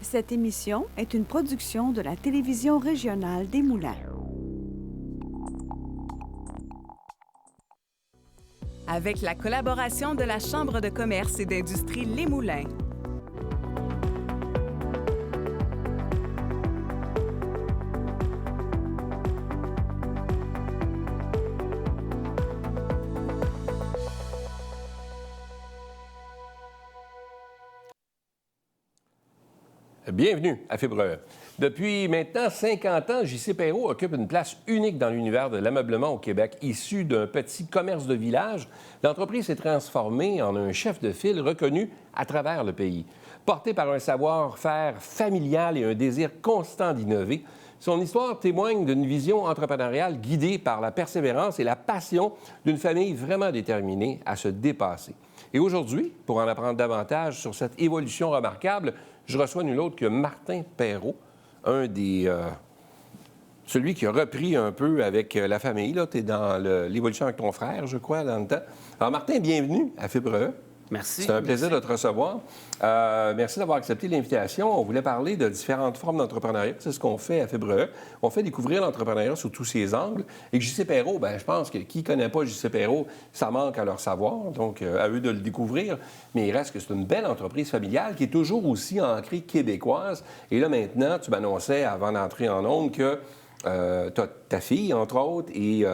Cette émission est une production de la télévision régionale des Moulins. Avec la collaboration de la Chambre de commerce et d'industrie Les Moulins. Bienvenue à Fibre. Depuis maintenant 50 ans, J.C. Perrot occupe une place unique dans l'univers de l'ameublement au Québec. Issu d'un petit commerce de village, l'entreprise s'est transformée en un chef de file reconnu à travers le pays. Porté par un savoir-faire familial et un désir constant d'innover, son histoire témoigne d'une vision entrepreneuriale guidée par la persévérance et la passion d'une famille vraiment déterminée à se dépasser. Et aujourd'hui, pour en apprendre davantage sur cette évolution remarquable, je reçois nul autre que Martin Perrot, celui qui a repris un peu avec la famille. Tu es dans l'évolution avec ton frère, je crois, dans le temps. Alors, Martin, bienvenue à Fibre E. Merci. C'est un plaisir de te recevoir. Merci d'avoir accepté l'invitation. On voulait parler de différentes formes d'entrepreneuriat. C'est ce qu'on fait à Fibre E. On fait découvrir l'entrepreneuriat sous tous ses angles. Et J.C. Perrot, je pense que qui ne connaît pas J.C. Perrot, ça manque à leur savoir. Donc, à eux de le découvrir. Mais il reste que c'est une belle entreprise familiale qui est toujours aussi ancrée québécoise. Et là, maintenant, tu m'annonçais avant d'entrer en ondes que tu as ta fille, entre autres, et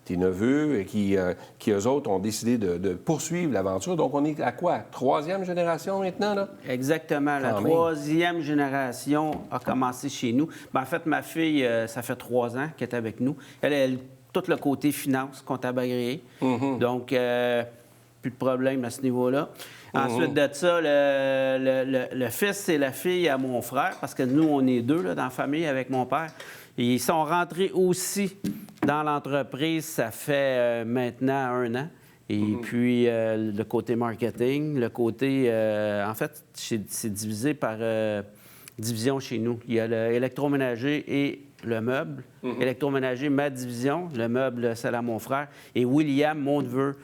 tes neveux qui, eux autres, ont décidé de poursuivre l'aventure. Donc, on est à quoi? Troisième génération maintenant, là? Exactement. La troisième génération a commencé chez nous. En fait, ma fille, ça fait 3 ans qu'elle est avec nous. Elle tout le côté finance, comptable agréé. Donc, plus de problème à ce niveau-là. Ensuite de ça, le fils et la fille à mon frère, parce que nous, on est 2 là, dans la famille avec mon père. Ils sont rentrés aussi dans l'entreprise, ça fait maintenant 1 an. Et puis, le côté marketing, le côté... en fait, c'est divisé par division chez nous. Il y a l'électroménager et le meuble. Électroménager, ma division. Le meuble, c'est à mon frère. Et William, mon neveu,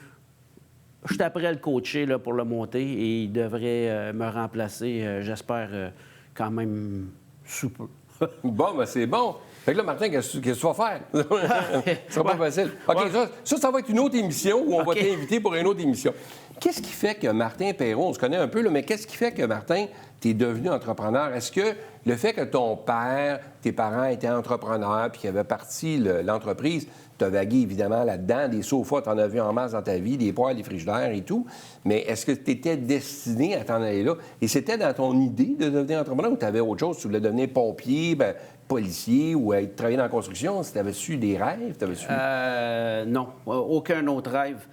je suis après le coacher là, pour le monter et il devrait me remplacer, j'espère, quand même sous peu. Bon, c'est bon. Fait que là, Martin, qu'est-ce que tu vas faire? Ce sera pas facile. OK, ça va être une autre émission où on va t'inviter pour une autre émission. Qu'est-ce qui fait que Martin Perrot, on se connaît un peu, là, mais qu'est-ce qui fait que, Martin, tu es devenu entrepreneur? Est-ce que le fait que ton père, tes parents étaient entrepreneurs puis qu'ils avaient parti l'entreprise, tu as vagué évidemment là-dedans, des sofas, tu en as vu en masse dans ta vie, des poêles, des frigidaires et tout, mais est-ce que tu étais destiné à t'en aller là? Et c'était dans ton idée de devenir entrepreneur ou tu avais autre chose? Tu voulais devenir pompier, policier ou travailler dans la construction? Si tu avais su des rêves? Non, aucun autre rêve.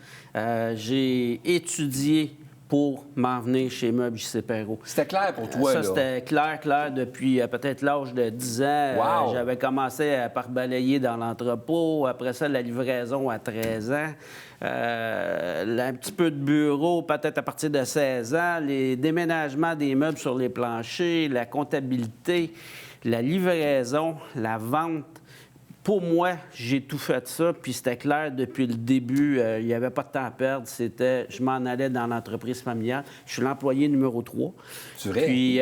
J'ai étudié pour m'en venir chez Meubles J.C. Perrot. C'était clair pour toi, ça, là? C'était clair depuis peut-être l'âge de 10 ans. Wow. J'avais commencé par balayer dans l'entrepôt. Après ça, la livraison à 13 ans. Un petit peu de bureau, peut-être à partir de 16 ans. Les déménagements des meubles sur les planchers, la comptabilité, la livraison, la vente. Pour moi, j'ai tout fait ça, puis c'était clair depuis le début. Il n'y avait pas de temps à perdre. Je m'en allais dans l'entreprise familiale. Je suis l'employé numéro 3. C'est vrai? Puis,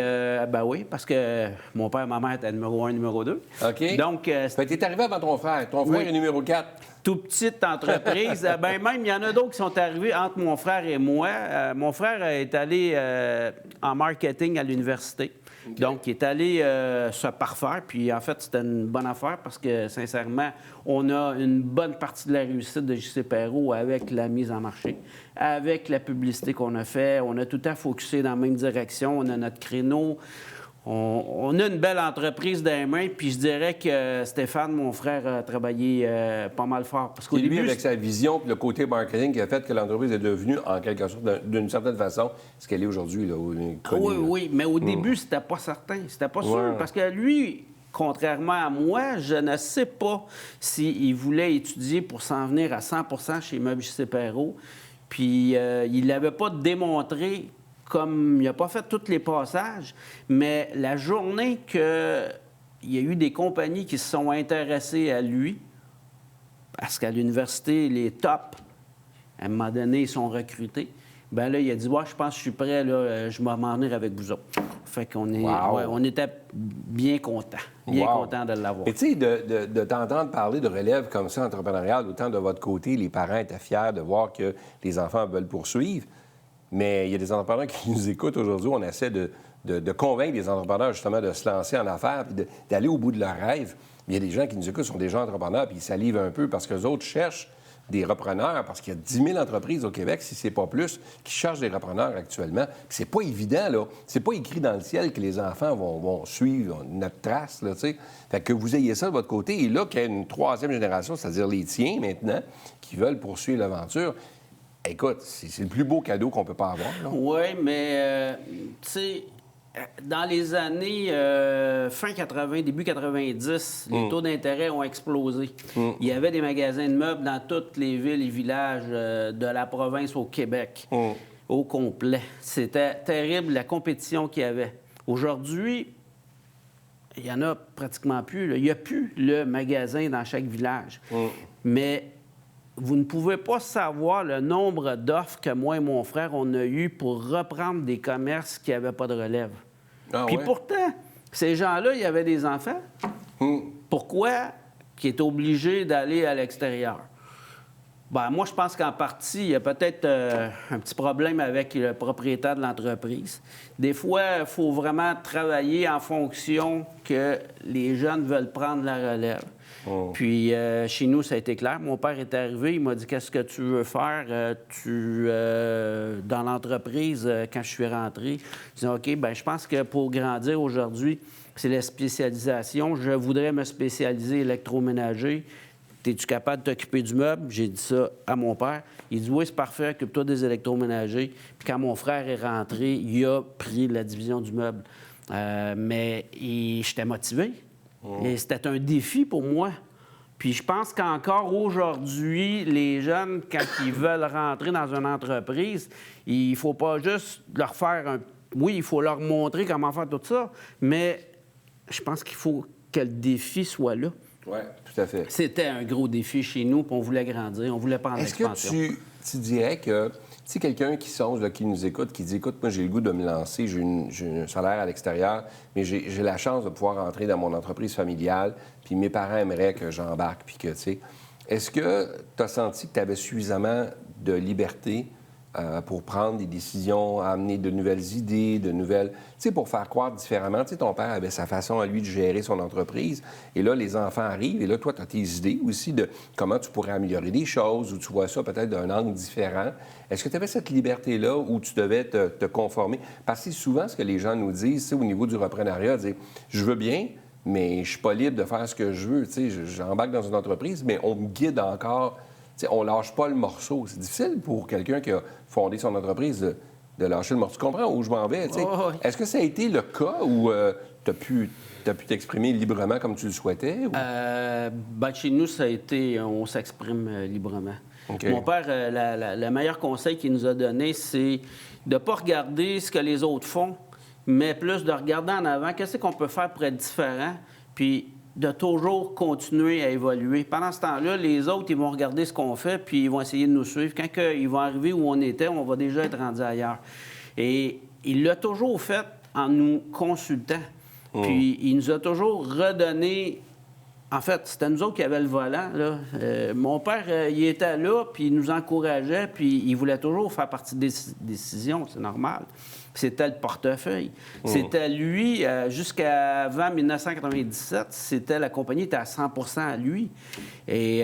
oui, parce que mon père et ma mère étaient numéro 1, numéro 2. OK. Donc, tu es arrivé avant ton frère. Ton frère est numéro 4. Toute petite entreprise. Même, il y en a d'autres qui sont arrivés entre mon frère et moi. Mon frère est allé en marketing à l'université. Okay. Donc, il est allé se parfaire. Puis, en fait, c'était une bonne affaire parce que, sincèrement, on a une bonne partie de la réussite de J.C. Perrot avec la mise en marché, avec la publicité qu'on a fait. On a tout à focusé dans la même direction. On a notre créneau. On a une belle entreprise dans les mains, puis je dirais que Stéphane, mon frère, a travaillé pas mal fort. Parce qu'au début, avec sa vision et le côté marketing qui a fait que l'entreprise est devenue, en quelque sorte, d'une certaine façon, ce qu'elle est aujourd'hui. Oui, mais au début, c'était pas certain. C'était pas sûr, parce que lui, contrairement à moi, je ne sais pas s'il voulait étudier pour s'en venir à 100 % chez Meubles J.C. Perrot. Puis, il l'avait pas démontré comme il n'a pas fait tous les passages, mais la journée qu'il y a eu des compagnies qui se sont intéressées à lui, parce qu'à l'université, les tops, à un moment donné, ils sont recrutés, bien là, il a dit « Ouais, je pense que je suis prêt, là, je vais m'en venir avec vous autres. » Fait qu'on Wow. on était bien contents. Bien Wow. contents de l'avoir. Mais tu sais, de t'entendre parler de relève comme ça, entrepreneuriale, autant de votre côté, les parents étaient fiers de voir que les enfants veulent poursuivre. Mais il y a des entrepreneurs qui nous écoutent aujourd'hui. On essaie de convaincre les entrepreneurs, justement, de se lancer en affaires puis d'aller au bout de leurs rêves. Mais il y a des gens qui nous écoutent, sont des gens entrepreneurs, puis ils salivent un peu parce qu'eux autres cherchent des repreneurs, parce qu'il y a 10 000 entreprises au Québec, si c'est pas plus, qui cherchent des repreneurs actuellement. Puis c'est pas évident, là. C'est pas écrit dans le ciel que les enfants vont suivre notre trace, là, tu sais. Fait que vous ayez ça de votre côté. Et là, qu'il y a une troisième génération, c'est-à-dire les tiens, maintenant, qui veulent poursuivre l'aventure, écoute, c'est le plus beau cadeau qu'on peut pas avoir, là. Oui, mais, tu sais, dans les années fin 80, début 90, les taux d'intérêt ont explosé. Il y avait des magasins de meubles dans toutes les villes et villages de la province au Québec, au complet. C'était terrible, la compétition qu'il y avait. Aujourd'hui, il n'y en a pratiquement plus, là. Il n'y a plus le magasin dans chaque village. Mais vous ne pouvez pas savoir le nombre d'offres que moi et mon frère, on a eu pour reprendre des commerces qui n'avaient pas de relève. Ah, Puis ouais? pourtant, ces gens-là, il y avait des enfants. Pourquoi qu'ils étaient obligés d'aller à l'extérieur? Bien, moi, je pense qu'en partie, il y a peut-être un petit problème avec le propriétaire de l'entreprise. Des fois, il faut vraiment travailler en fonction que les jeunes veulent prendre la relève. Puis, chez nous, ça a été clair. Mon père est arrivé, il m'a dit « Qu'est-ce que tu veux faire dans l'entreprise quand je suis rentré? » Je dis « OK, bien, je pense que pour grandir aujourd'hui, c'est la spécialisation. Je voudrais me spécialiser électroménager. Es-tu capable de t'occuper du meuble? » J'ai dit ça à mon père. Il dit « Oui, c'est parfait, occupe-toi des électroménagers. » Puis quand mon frère est rentré, il a pris la division du meuble. Mais j'étais motivé. Et c'était un défi pour moi. Puis je pense qu'encore aujourd'hui, les jeunes, quand ils veulent rentrer dans une entreprise, il ne faut pas juste leur faire un... Oui, il faut leur montrer comment faire tout ça, mais je pense qu'il faut que le défi soit là. Oui, tout à fait. C'était un gros défi chez nous, puis on voulait grandir, on voulait prendre l'expansion. Est-ce que tu dirais que, si quelqu'un qui songe, là, qui nous écoute, qui dit « Écoute, moi, j'ai le goût de me lancer, j'ai un salaire à l'extérieur, mais j'ai la chance de pouvoir entrer dans mon entreprise familiale, puis mes parents aimeraient que j'embarque, puis que, tu sais... » Est-ce que tu as senti que tu avais suffisamment de liberté pour prendre des décisions, amener de nouvelles idées, de nouvelles... Tu sais, pour faire croire différemment. Tu sais, ton père avait sa façon à lui de gérer son entreprise. Et là, les enfants arrivent. Et là, toi, tu as tes idées aussi de comment tu pourrais améliorer des choses, ou tu vois ça peut-être d'un angle différent. Est-ce que tu avais cette liberté-là où tu devais te conformer? Parce que c'est souvent ce que les gens nous disent, tu sais, au niveau du reprenariat, dire « Je veux bien, mais je suis pas libre de faire ce que je veux. » Tu sais, j'embarque dans une entreprise, mais on me guide encore. T'sais, on lâche pas le morceau. C'est difficile pour quelqu'un qui a fondé son entreprise de lâcher le morceau. Tu comprends où je m'en vais? Oh, oui. Est-ce que ça a été le cas où tu as pu t'exprimer librement comme tu le souhaitais? Ou... Ben, chez nous, ça a été... On s'exprime librement. Okay. Mon père, le meilleur conseil qu'il nous a donné, c'est de ne pas regarder ce que les autres font, mais plus de regarder en avant. Qu'est-ce qu'on peut faire pour être différent? Puis de toujours continuer à évoluer. Pendant ce temps-là, les autres, ils vont regarder ce qu'on fait, puis ils vont essayer de nous suivre. Quand ils vont arriver où on était, on va déjà être rendu ailleurs. Et il l'a toujours fait en nous consultant. Puis il nous a toujours redonné... En fait, c'était nous autres qui avions le volant, là. Mon père, il était là, puis il nous encourageait, puis il voulait toujours faire partie des décisions, c'est normal. C'était le portefeuille. C'était lui, jusqu'avant 1997, la compagnie était à 100% à lui. Et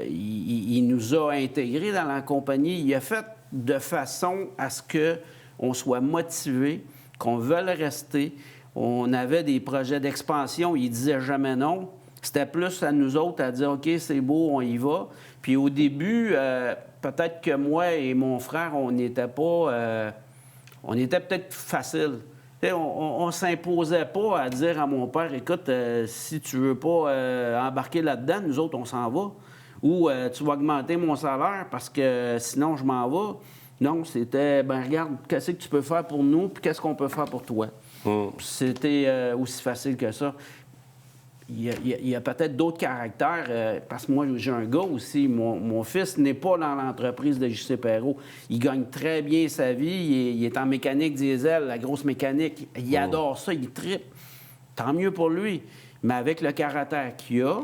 il nous a intégrés dans la compagnie. Il a fait de façon à ce qu'on soit motivé, qu'on veuille rester. On avait des projets d'expansion, il disait jamais non. C'était plus à nous autres à dire « OK, c'est beau, on y va ». Puis au début, peut-être que moi et mon frère, on n'était pas... on était peut-être facile. On ne s'imposait pas à dire à mon père « Écoute, si tu veux pas embarquer là-dedans, nous autres, on s'en va. » Ou « Tu vas augmenter mon salaire parce que sinon, je m'en vais. » Non, c'était « Ben regarde, qu'est-ce que tu peux faire pour nous, puis qu'est-ce qu'on peut faire pour toi? C'était aussi facile que ça. il y a peut-être d'autres caractères, parce que moi, j'ai un gars aussi. Mon fils n'est pas dans l'entreprise de J.C. Perrault. Il gagne très bien sa vie. Il est en mécanique diesel, la grosse mécanique. Il adore ça, il trippe. Tant mieux pour lui. Mais avec le caractère qu'il a,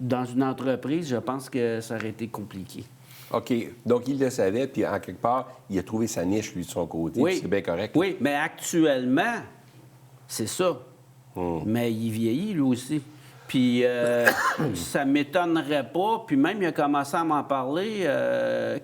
dans une entreprise, je pense que ça aurait été compliqué. OK. Donc, il le savait, puis en quelque part, il a trouvé sa niche, lui, de son côté. Oui. C'est bien correct. Oui, mais actuellement, c'est ça. Mais il vieillit, lui aussi. Puis ça ne m'étonnerait pas. Puis même, il a commencé à m'en parler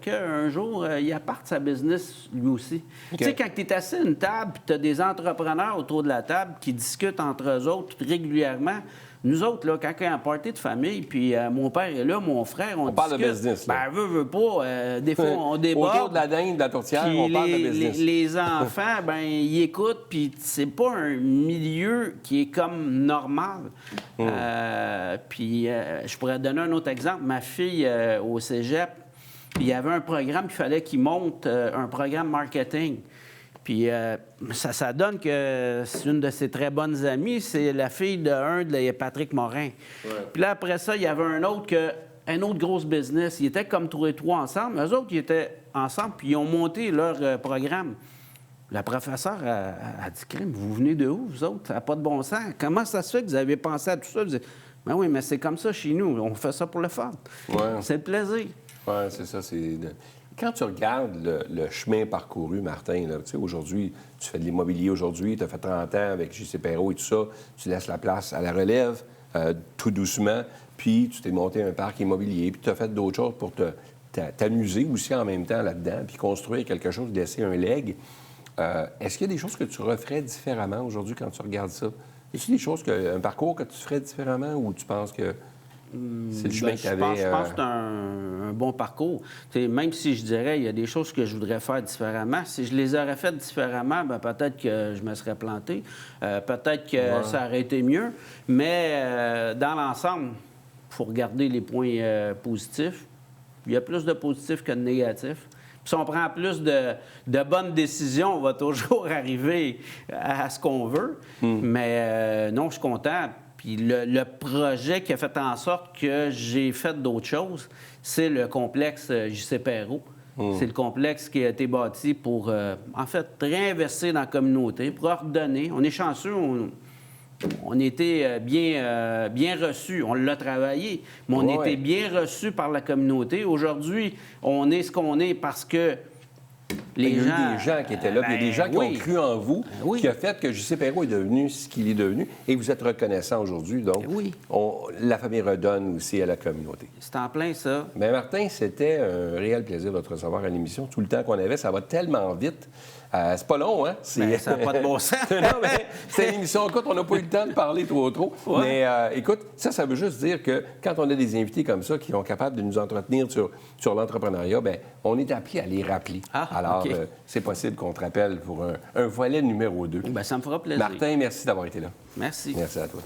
qu'un jour, il apporte sa business, lui aussi. OK. Tu sais, quand tu es assis à une table, puis tu as des entrepreneurs autour de la table qui discutent entre eux autres régulièrement. Nous autres, là, quand il y a un party de famille, puis mon père est là, mon frère, on parle de discute. business, là. Ben, veut pas. Des fois, on déborde. Autour de la dinde, de la tourtière, Puis on parle de business. les enfants, ben ils écoutent, puis c'est pas un milieu qui est comme normal. Puis je pourrais te donner un autre exemple. Ma fille au cégep, il y avait un programme qu'il fallait qu'il monte, un programme marketing. Puis ça donne que c'est une de ses très bonnes amies, c'est la fille de Patrick Morin. Ouais. Puis là, après ça, il y avait un autre grosse business. Ils étaient comme tous les trois ensemble. Eux autres, ils étaient ensemble, puis ils ont monté leur programme. La professeure a dit, crime, vous venez de où, vous autres? Ça n'a pas de bon sens. Comment ça se fait que vous avez pensé à tout ça? Ben oui, mais c'est comme ça chez nous. On fait ça pour le fun. Ouais. C'est le plaisir. Oui, c'est ça. Quand tu regardes le chemin parcouru, Martin, là, tu sais, aujourd'hui, tu fais de l'immobilier aujourd'hui, tu as fait 30 ans avec J.C. Perrault et tout ça, tu laisses la place à la relève, tout doucement, puis tu t'es monté un parc immobilier, puis tu as fait d'autres choses pour t'amuser aussi en même temps là-dedans, puis construire quelque chose, laisser un leg. Est-ce qu'il y a des choses que tu referais différemment aujourd'hui quand tu regardes ça? Est-ce qu'il y a des choses, un parcours que tu ferais différemment ou tu penses que c'est le chemin que tu avais? Je pense que c'est un bon parcours. T'sais, même si je dirais il y a des choses que je voudrais faire différemment, si je les aurais faites différemment, bien, peut-être que je me serais planté. Peut-être que ça aurait été mieux. Mais dans l'ensemble, il faut regarder les points positifs. Il y a plus de positifs que de négatifs. Puis si on prend plus de bonnes décisions, on va toujours arriver à ce qu'on veut. Mais non, je suis content. Puis le projet qui a fait en sorte que j'ai fait d'autres choses, c'est le complexe J.C. Perrault. C'est le complexe qui a été bâti pour, en fait, réinvestir dans la communauté, pour ordonner. On est chanceux, on était bien reçus. On l'a travaillé, mais on était bien reçus par la communauté. Aujourd'hui, on est ce qu'on est parce que il y a eu des gens qui étaient là, il y a des gens qui ont cru en vous, qui a fait que J.C. Perrault est devenu ce qu'il est devenu, et vous êtes reconnaissant aujourd'hui. Donc, la famille redonne aussi à la communauté. C'est en plein ça. Bien, Martin, c'était un réel plaisir de te recevoir à l'émission. Tout le temps qu'on avait, ça va tellement vite. C'est pas long, hein? Ça n'a pas de bon sens. Non, mais c'est une émission courte, on n'a pas eu le temps de parler trop. Ouais. Mais écoute, ça veut juste dire que quand on a des invités comme ça qui sont capables de nous entretenir sur l'entrepreneuriat, bien, on est appelé à les rappeler. Alors, c'est possible qu'on te rappelle pour un volet numéro 2. Bien, ça me fera plaisir. Martin, merci d'avoir été là. Merci. Merci à toi.